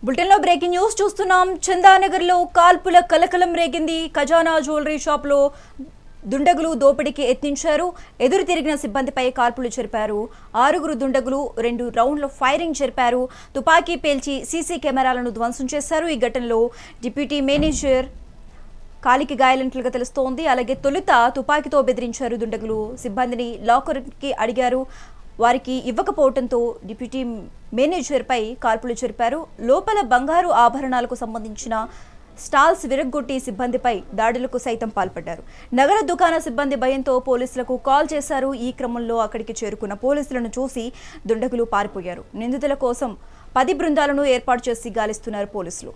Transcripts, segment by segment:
బులెటిన్లో breaking news చూస్తున్నాం. చందానగర్లో కాల్పుల కలకలం రేగింది. ఖజానా జ్యువెలరీ షాప్లో దుండగులు దోపిడీకి యత్నించారు. ఎదురు తిరిగిన సిబ్బందిపై కాల్పులు జరిపారు. 6 దుండగులు 2 రౌండ్ల ఫైరింగ్ జరిపారు. తుపాకీ పేల్చి సీసీ కెమెరాలను ధ్వంసం చేశారు. ఈ ఘటనలో డిప్యూటీ మేనేజర్ కాలికి గాయాలైనట్లుగా తెలుస్తోంది. అలాగే తొలుత తుపాకీతో బెదిరించారు దుండగులు. సిబ్బందిని లాకర్కి అడిగారు. వారికి ఇవ్వకపోవడంతో డిప్యూటీ మేనేజర్పై కాల్పులు జరిపారు. లోపల బంగారు ఆభరణాలకు సంబంధించిన స్టాల్స్ విరగ్గొట్టి సిబ్బందిపై దాడులకు సైతం పాల్పడ్డారు. నగర దుకాణ సిబ్బంది భయంతో పోలీసులకు కాల్ చేశారు. ఈ క్రమంలో అక్కడికి చేరుకున్న పోలీసులను చూసి దుండగులు పారిపోయారు. నిందితుల కోసం 10 బృందాలను ఏర్పాటు చేసి గాలిస్తున్నారు పోలీసులు.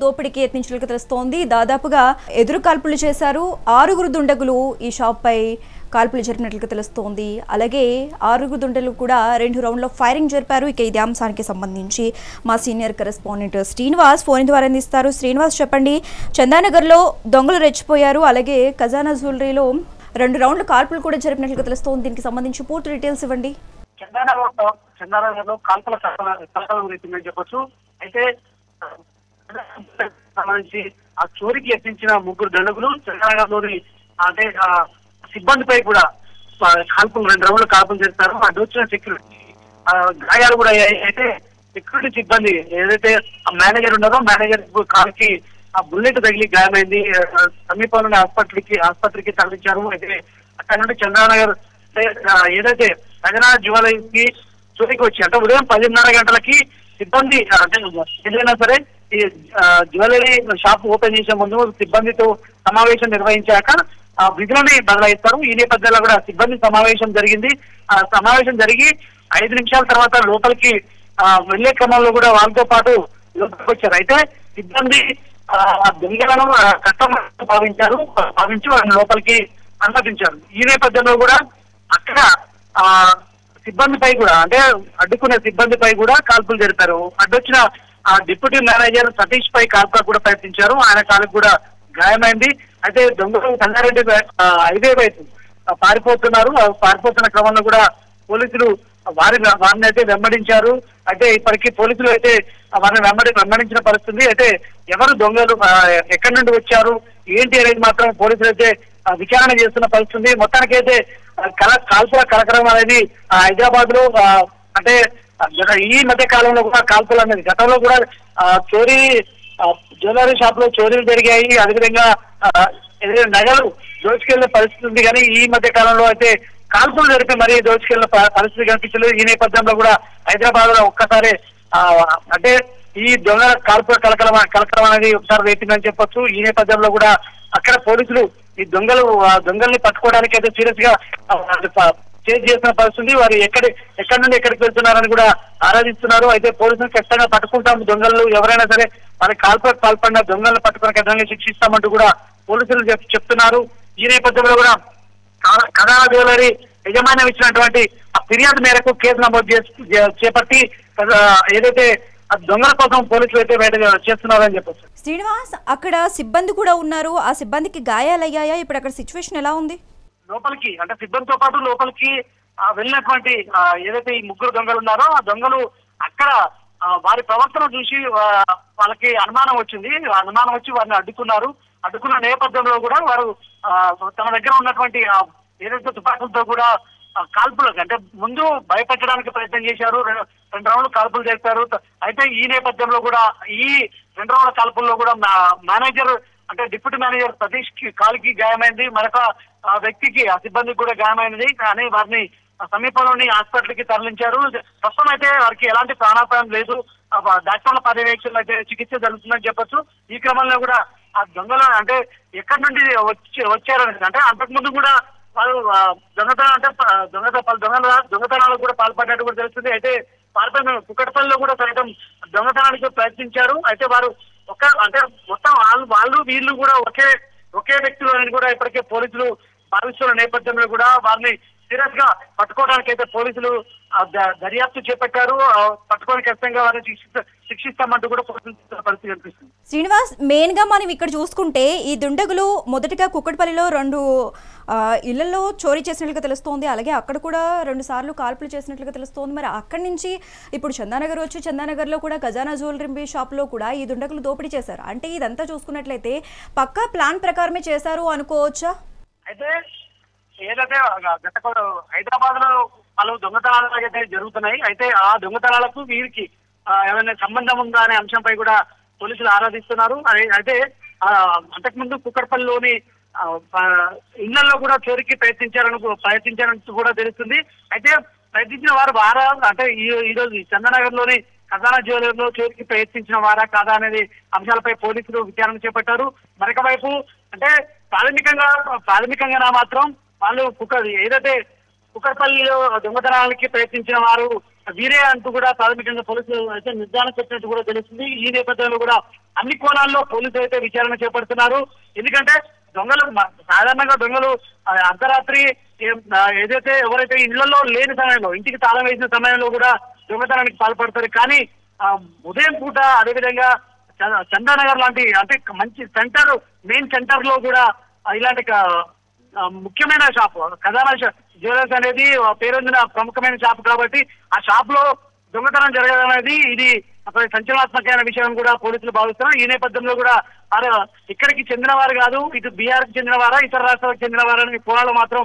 దోపిడీకి యత్నించినట్లుగా తెలుస్తోంది. దాదాపుగా ఎదురు కాల్పులు చేశారు. 6 దుండగులు ఈ షాప్ పై కాల్పులు జరిపినట్లుగా తెలుస్తోంది. అలాగే 6 దుండగులు కూడా 2 రౌండ్ల ఫైరింగ్ జరిపారు. ఇక ఇదే అంశానికి సంబంధించి మా సీనియర్ కరెస్పాండెంట్ శ్రీనివాస్ ఫోన్ ద్వారా అందిస్తారు. శ్రీనివాస్, చెప్పండి. చందానగర్లో దొంగలు రెచ్చిపోయారు. అలాగే ఖజానా జ్యువెలరీలో 2 రౌండ్ల కాల్పులు కూడా జరిపినట్లుగా తెలుస్తోంది. దీనికి సంబంధించి పూర్తి డీటెయిల్స్ ఇవ్వండి. చందానగర్లో కాల్పుల కలకలం రేపిందని చెప్పొచ్చు. అయితే సంబంధించి ఆ చోరీకి యత్నించిన 3 దుండగులు చందానగర్లోని అంటే సిబ్బందిపై కూడా కాల్పులు 2 రౌండ్ల కాల్పులు చేస్తారు. అడ్డు వచ్చిన సెక్యూరిటీ గాయాలు కూడా అయితే సెక్యూరిటీ సిబ్బంది ఏదైతే మేనేజర్ ఉన్నారో మేనేజర్ కాల్కి ఆ బుల్లెట్ తగిలి గాయమైంది. సమీపంలోని ఆసుపత్రికి తరలించారు. అయితే అక్కడ నుండి చందానగర్ ఏదైతే ఖజానా జ్యువెలరీకి చోరీకి వచ్చి అంటే ఉదయం 10:30 గంటలకి సిబ్బంది అంటే ఏదైనా సరే ఈ జ్యువెలరీ షాప్ ఓపెన్ చేసే ముందు సిబ్బందితో సమావేశం నిర్వహించాక ఆ విధులని బదలాయిస్తారు. ఈ నేపథ్యంలో కూడా సిబ్బంది సమావేశం జరిగింది. ఆ సమావేశం జరిగి 5 నిమిషాల తర్వాత లోపలికి వెళ్లే క్రమంలో కూడా వాళ్ళతో పాటు లోపలికి వచ్చారు. అయితే సిబ్బంది దొంగలను కష్టమని భావించి వాళ్ళని లోపలికి అనుమతించారు. ఈ నేపథ్యంలో కూడా అక్కడ సిబ్బందిపై కూడా అంటే అడ్డుకునే సిబ్బందిపై కూడా కాల్పులు జరిపారు. అడ్డొచ్చిన డిప్యూటీ మేనేజర్ సతీష్ పై కాల్పులకు కూడా ప్రయత్నించారు. ఆయన కాలుకు కూడా గాయమైంది. అయితే దొంగలు సంగారెడ్డి హైవే వైపు పారిపోతున్నారు. పారిపోతున్న క్రమంలో కూడా పోలీసులు వారిని అయితే వెంబడించారు. అయితే ఇప్పటికీ పోలీసులు అయితే వారిని వెంబడించిన పరిస్థితి. అయితే ఎవరు దొంగలు ఎక్కడి నుండి వచ్చారు ఏంటి అనేది మాత్రం పోలీసులు అయితే విచారణ చేస్తున్న పరిస్థితి. మొత్తానికైతే కాల్పుల కలకలం అనేది హైదరాబాద్ లో అంటే ఈ మధ్య కాలంలో కూడా కాల్పులు అనేది గతంలో కూడా చోరీ జ్యువెలరీ షాప్ లో చోరీలు జరిగాయి. అదేవిధంగా నగలు దోచుకెళ్లే పరిస్థితి ఉంది. కానీ ఈ మధ్య కాలంలో అయితే కాల్పులు జరిపి మరీ దోచుకెళ్లిన పరిస్థితి కనిపించలేదు. ఈ నేపథ్యంలో కూడా హైదరాబాద్ లో ఒక్కసారి అంటే ఈ దొంగల కాల్పుల కలకలం అనేది ఒకసారి రేపిందని చెప్పొచ్చు. ఈ నేపథ్యంలో కూడా అక్కడ పోలీసులు ఈ దొంగల్ని పట్టుకోవడానికి అయితే సీరియస్ గా చేజ్ చేసిన పరిస్థితి. వారు ఎక్కడి నుండి ఎక్కడికి వెళ్తున్నారని కూడా ఆరాధిస్తున్నారు. అయితే పోలీసులు ఖచ్చితంగా పట్టుకుంటాం, దొంగలు ఎవరైనా సరే వాళ్ళ కాల్పులకు పాల్పడిన దొంగలను పట్టుకుని ఖచ్చితంగా శిక్షిస్తామంటూ కూడా పోలీసులు చెప్తున్నారు. ఈ నేపథ్యంలో కూడా ఖజానా జ్యువెలరీ యజమాన్యం ఇచ్చినటువంటి ఆ ఫిర్యాదు మేరకు కేసు నమోదు చేపట్టి ఏదైతే దొంగల కోసం పోలీసులు అయితే బయట చేస్తున్నారని చెప్పొచ్చు. శ్రీనివాస్, అక్కడ సిబ్బంది కూడా ఉన్నారు. ఆ సిబ్బందికి గాయాలయ్యాయా? ఇప్పుడు అక్కడ సిచ్యువేషన్ ఎలా ఉంది? లోపలికి అంటే సిబ్బందితో పాటు లోపలికి వెళ్ళినటువంటి ఏదైతే ఈ 3 దొంగలు ఉన్నారో ఆ దొంగలు అక్కడ వారి ప్రవర్తన చూసి వాళ్ళకి అనుమానం వచ్చింది. అనుమానం వచ్చి వారిని అడ్డుకున్న నేపథ్యంలో కూడా వారు తమ దగ్గర ఉన్నటువంటి ఏదైతే తుపాకులతో కూడా కాల్పులకు అంటే ముందు భయపెట్టడానికి ప్రయత్నం చేశారు. 2 రౌండ్లు కాల్పులు చేశారు. అయితే ఈ నేపథ్యంలో కూడా ఈ 2 రౌండ్ల కాల్పుల్లో కూడా మేనేజర్ అంటే డిప్యూటీ మేనేజర్ సతీష్ కి కాలికి గాయమైంది. మరొక వ్యక్తికి ఆ సిబ్బందికి కూడా గాయమైనది. కానీ వారిని సమీపంలోని హాస్పిటల్కి తరలించారు. ప్రస్తుతం అయితే వారికి ఎలాంటి ప్రాణాపాయం లేదు. డాక్టర్ల పర్యవేక్షణలో అయితే చికిత్స జరుగుతుందని చెప్పొచ్చు. ఈ క్రమంలో కూడా ఆ దొంగలు అంటే ఎక్కడి నుండి వచ్చారనేది అంటే అంతకుముందు కూడా వారు దొంగతనాలకు కూడా పాల్పడ్డట్టు కూడా తెలుస్తుంది. అయితే పాల్పడిన కుక్కటపల్లిలో కూడా సైతం దొంగతనానికి ప్రయత్నించారు. అయితే వారు అంటే మొత్తం వాళ్ళు వీళ్ళు కూడా ఒకే వ్యక్తులు అని కూడా ఇప్పటికే పోలీసులు భావిస్తున్న నేపథ్యంలో కూడా వారిని సీరియస్ గా పట్టుకోవడానికి అయితే పోలీసులు దర్యాప్తు చేపట్టారు. పట్టుకోవడానికి ఖచ్చితంగా వారిని శిక్షిస్తామంటూ కూడా పోలీసులు పరిస్థితి కనిపిస్తుంది. శ్రీనివాస్, మెయిన్ గా మనం ఇక్కడ చూసుకుంటే ఈ దుండగులు మొదటగా కుక్కట్పల్లిలో 2 ఇళ్లలో చోరీ చేసినట్లుగా తెలుస్తోంది. అలాగే అక్కడ కూడా 2 సార్లు కాల్పులు చేసినట్లుగా తెలుస్తోంది. మరి అక్కడి నుంచి ఇప్పుడు చందానగర్ వచ్చి చందానగర్లో కూడా ఖజానా జ్యువెలరీ షాప్లో కూడా ఈ దుండగులు దోపిడీ చేశారు. అంటే ఇదంతా చూసుకున్నట్లయితే పక్కా ప్లాన్ ప్రకారమే చేశారు అనుకోవచ్చా? అయితే ఏదైతే గత హైదరాబాద్ లో పలు దొంగతనాలు అయితే జరుగుతున్నాయి. అయితే ఆ దొంగతనాలకు వీరికి ఏమైనా సంబంధం ఉందా అనే అంశంపై కూడా పోలీసులు ఆరాధిస్తున్నారు. అయితే అంతకుముందు కుక్కట్పల్లిలోని ఇళ్లలో కూడా చోరీకి ప్రయత్నించారని కూడా తెలుస్తుంది. అయితే ప్రయత్నించిన వారు వారా అంటే ఈ రోజు చందానగర్ లోని ఖజానా జ్యువెలరీలో చోరీకి ప్రయత్నించిన వారా కాదా అనేది అంశాలపై పోలీసులు విచారణ చేపట్టారు. మరొక వైపు అంటే ప్రాథమికంగా మాత్రం వాళ్ళు ఏదైతే కుక్కట్పల్లిలో దొంగతనాలకి ప్రయత్నించిన వారు వీరే అంటూ కూడా ప్రాథమికంగా పోలీసులు అయితే నిర్ధారణ చెప్పినట్టు కూడా తెలుస్తుంది. ఈ నేపథ్యంలో కూడా అన్ని కోణాల్లో పోలీసులు అయితే విచారణ చేపడుతున్నారు. ఎందుకంటే సాధారణంగా దొంగలు అర్ధరాత్రి ఏదైతే ఎవరైతే ఇళ్లలో లేని సమయంలో ఇంటికి తాళం వేసిన సమయంలో కూడా దొంగతనానికి పాల్పడతారు. కానీ ఉదయం పూట అదేవిధంగా చందానగర్ లాంటి అంటే మంచి మెయిన్ సెంటర్ లో కూడా ఇలాంటి ముఖ్యమైన షాప్ ఖజానా జ్యువెలర్స్ అనేది పేరొందిన ప్రముఖమైన షాప్ కాబట్టి ఆ షాప్ లో దొంగతనం జరగడం అనేది ఇది సంచలనాత్మకమైన విషయం కూడా పోలీసులు భావిస్తున్నారు. ఈ నేపథ్యంలో కూడా ఇక్కడికి చెందిన వారు కాదు, ఇటు బీహార్ కి చెందిన వారా ఇతర రాష్ట్రాలకు చెందిన వారని కోణాలు మాత్రం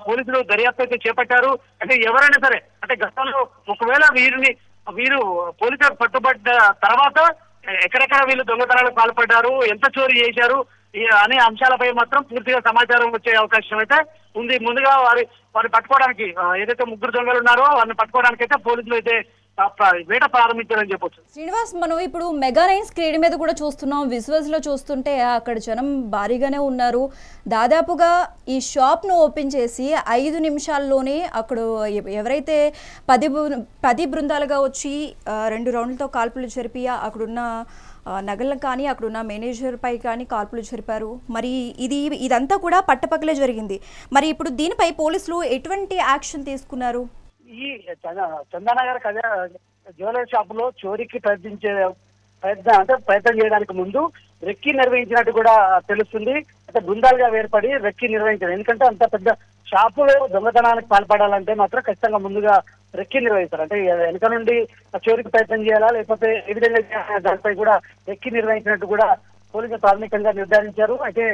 పోలీసులు దర్యాప్తు అయితే చేపట్టారు. అంటే ఎవరైనా సరే అంటే గతంలో ఒకవేళ వీరు పోలీసులకు పట్టుబడ్డ తర్వాత ఎక్కడెక్కడ వీళ్ళు దొంగతనాలకు పాల్పడ్డారు, ఎంత చోరీ చేశారు అనే అంశాలపై మాత్రం పూర్తిగా సమాచారం వచ్చే అవకాశం అయితే ఉంది. ముందుగా వారి పట్టుకోవడానికి ఏదైతే 3 దొంగలు ఉన్నారో వారిని పట్టుకోవడానికి అయితే పోలీసులు అయితే వేట ప్రారంభించారని చెప్పొచ్చు. శ్రీనివాస్, మనం ఇప్పుడు మెగా9 స్క్రీన్ మీద కూడా చూస్తున్నాం. విజువల్స్ లో చూస్తుంటే అక్కడ జనం భారీగానే ఉన్నారు. దాదాపుగా ఈ షాప్ ను ఓపెన్ చేసి 5 నిమిషాల్లోనే అక్కడ ఎవరైతే 10 బృందాలుగా వచ్చి 2 రౌండ్లతో కాల్పులు జరిపి అక్కడున్న నగలను కానీ అక్కడున్న మేనేజర్ పై కానీ కాల్పులు జరిపారు. మరి ఇదంతా కూడా పట్టపక్కలే జరిగింది. మరి ఇప్పుడు దీనిపై పోలీసులు ఎటువంటి యాక్షన్ తీసుకున్నారు? ఈ చందానగర్ జ్యువెలరీ షాప్ లో చోరీకి ప్రయత్నం చేయడానికి ముందు రెక్కి నిర్వహించినట్టు కూడా తెలుస్తుంది. అంటే బృందాలుగా ఏర్పడి రెక్కి నిర్వహించారు. ఎందుకంటే అంత పెద్ద షాపులో దొంగతనానికి పాల్పడాలంటే మాత్రం ఖచ్చితంగా ముందుగా రెక్కి నిర్వహిస్తారు. అంటే వెనుక నుండి చోరీకి ప్రయత్నం చేయాలా లేకపోతే ఏ విధంగా దానిపై కూడా రెక్కి నిర్వహించినట్టు కూడా పోలీసులు ప్రాథమికంగా నిర్ధారించారు. అయితే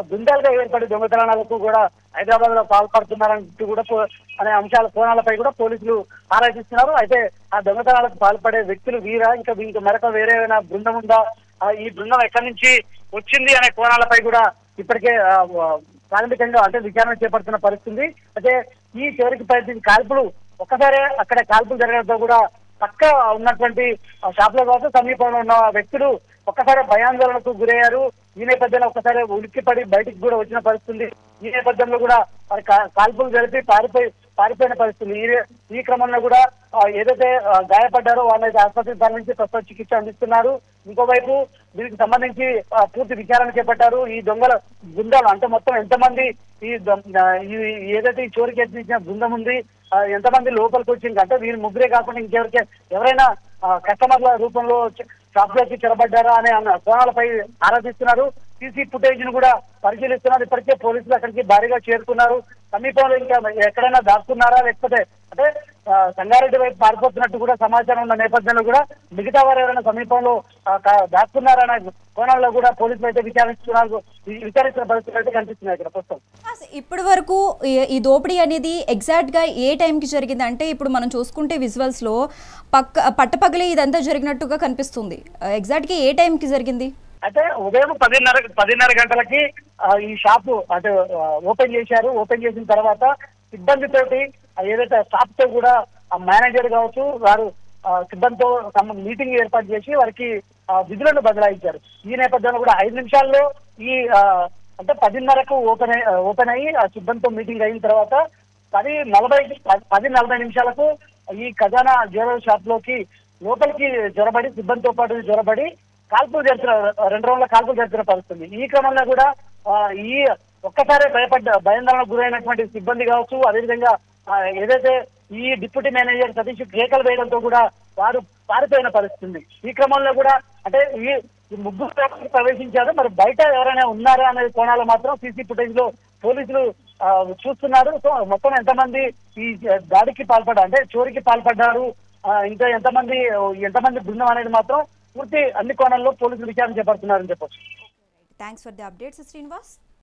బృందాలుగా ఏర్పడి దొంగతనాలకు కూడా హైదరాబాద్ లో పాల్పడుతున్నారంటూ కూడా అనే అంశాల కోణాలపై కూడా పోలీసులు ఆరాధిస్తున్నారు. అయితే ఆ దొంగతనాలకు పాల్పడే వ్యక్తులు వీరా ఇంకా మరొక వేరే బృందం ఉందా, ఈ బృందం ఎక్కడి నుంచి వచ్చింది అనే కోణాలపై కూడా ఇప్పటికే ప్రాథమికంగా అంటే విచారణ చేపడుతున్న పరిస్థితి. అయితే ఈ చోరీకి ప్రయత్నించిన కాల్పులు ఒక్కసారే అక్కడ కాల్పులు జరగడంతో కూడా పక్క ఉన్నటువంటి షాప్ లో కావచ్చు సమీపంలో ఉన్న వ్యక్తులు ఒక్కసారి భయాందోళనకు గురయ్యారు. ఈ నేపథ్యంలో ఒక్కసారి ఉలిక్కిపడి బయటికి కూడా వచ్చిన పరిస్థితి. ఈ నేపథ్యంలో కూడా వారి కాల్పులు జరిపి పారిపోయిన పరిస్థితి. ఈ క్రమంలో కూడా ఏదైతే గాయపడ్డారో వాళ్ళైతే ఆసుపత్రికి తరలించి ప్రస్తుత చికిత్స అందిస్తున్నారు. ఇంకోవైపు దీనికి సంబంధించి పూర్తి విచారణ చేపట్టారు. ఈ దొంగల బృందాలు అంటే మొత్తం ఎంతమంది ఏదైతే ఈ చోరీకి యత్నించిన బృందం ఉంది, ఎంతమంది లోపలికి వచ్చింది అంటే వీరు ముగ్గురే కాకుండా ఎవరైనా కస్టమర్ల రూపంలో షాప్ లోకి చొరబడ్డారా అనే కోణాలపై ఆరాధిస్తున్నారు. సీసీ ఫుటేజ్ ను కూడా పరిశీలిస్తున్నారు. ఇప్పటికే పోలీసులు అక్కడికి భారీగా చేరుకున్నారు. సమీపంలో ఇంకా ఎక్కడైనా దాక్కున్నారా లేకపోతే అంటే సంగారెడ్డి వైపు పారిపోతున్నట్టు కూడా సమాచారం ఉన్న నేపథ్యంలో మిగతా వారు ఎవరైనా సమీపంలో దాక్కున్నారనే కోణంలో కూడా పోలీసులు అయితే విచారిస్తున్న పరిస్థితులు అయితే కనిపిస్తున్నాయి ఇక్కడ ప్రస్తుతం. ఇప్పటి వరకు ఈ దోపిడీ అనేది ఎగ్జాక్ట్ గా ఏ టైంకి జరిగింది అంటే ఇప్పుడు మనం చూసుకుంటే విజువల్స్ లో పట్టపగలి ఇదంతా జరిగినట్టుగా కనిపిస్తుంది. ఎగ్జాక్ట్ గా ఏ టైంకి జరిగింది? అయితే ఉదయం 10:30 గంటలకి ఈ షాపు అంటే ఓపెన్ చేశారు. ఓపెన్ చేసిన తర్వాత సిబ్బందితోటి ఏదైతే స్టాఫ్ తో కూడా మేనేజర్ కావచ్చు వారు సిబ్బందితో మీటింగ్ ఏర్పాటు చేసి వారికి విధులను బదలాయించారు. ఈ నేపథ్యంలో కూడా 5 నిమిషాల్లో ఈ అంటే 10:30కు ఓపెన్ అయ్యి ఆ సిబ్బందితో మీటింగ్ అయిన తర్వాత 10:40 నిమిషాలకు ఈ ఖజానా జ్యువెలరీ షాప్ లోపలికి జొరబడి సిబ్బందితో పాటు జొరబడి కాల్పులు జరిపిన 2 రౌండ్ల కాల్పులు జరిపిన పరిస్థితుంది. ఈ క్రమంలో కూడా ఈ ఒక్కసారి భయాందోళనకు గురైనటువంటి సిబ్బంది కావచ్చు, అదేవిధంగా ఏదైతే ఈ డిప్యూటీ మేనేజర్ సతీష్ కేకలు వేయడంతో కూడా వారు పారిపోయిన పరిస్థితి ఉంది. ఈ క్రమంలో కూడా అంటే ఈ ముగ్గురు ప్రవేశించారు, మరి బయట ఎవరైనా ఉన్నారా అనే కోణాలు మాత్రం సీసీ ఫుటేజ్ లో పోలీసులు చూస్తున్నారు. సో మొత్తం ఎంతమంది ఈ దాడికి పాల్పడ్డారు అంటే చోరీకి పాల్పడ్డారు, ఇంకా ఎంతమంది బృందం అనేది మాత్రం పూర్తి అన్ని కోణాల్లో పోలీసులు విచారణ చేపడుతున్నారని చెప్పొచ్చు. Thanks for the updates Srinivas.